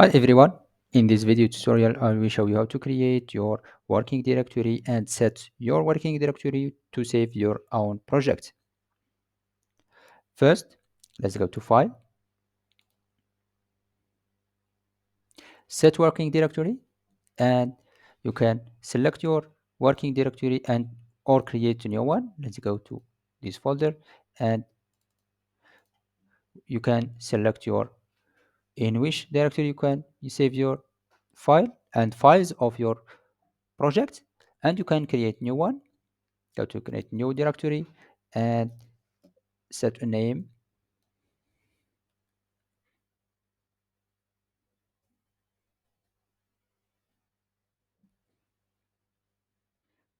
Hi everyone, in this video tutorial I will show you how to create your working directory and set your working directory to save your own project. First, let's go to File, Set Working Directory, and you can select your working directory and or create a new one. Let's go to this folder and you can select your in which directory you save your file and files of your project, and you can create new one. Go to create new directory and set a name,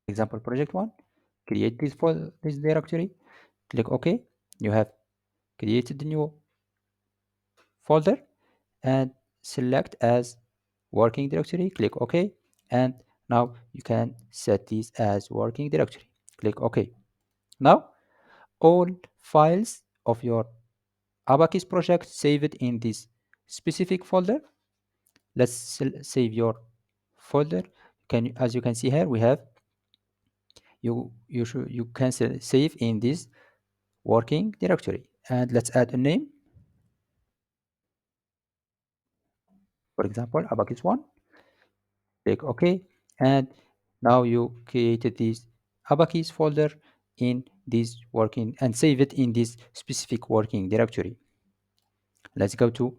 example project one. Create this folder, this directory, click OK. You have created the new folder and select as working directory, click OK, and now you can set this as working directory, click OK. Now all files of your Abaqus project save it in this specific folder. Let's save your folder. As you can see here, we have you can save in this working directory, and let's add a name, for example abacus 1, click OK, and now you created this abacus folder in this working and save it in this specific working directory. Let's go to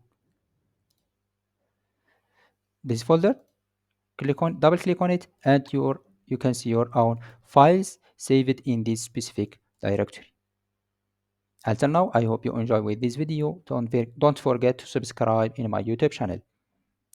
this folder, double click on it, and you can see your own files, save it in this specific directory. Until now, I hope you enjoy with this video. Don't forget to subscribe in my YouTube channel.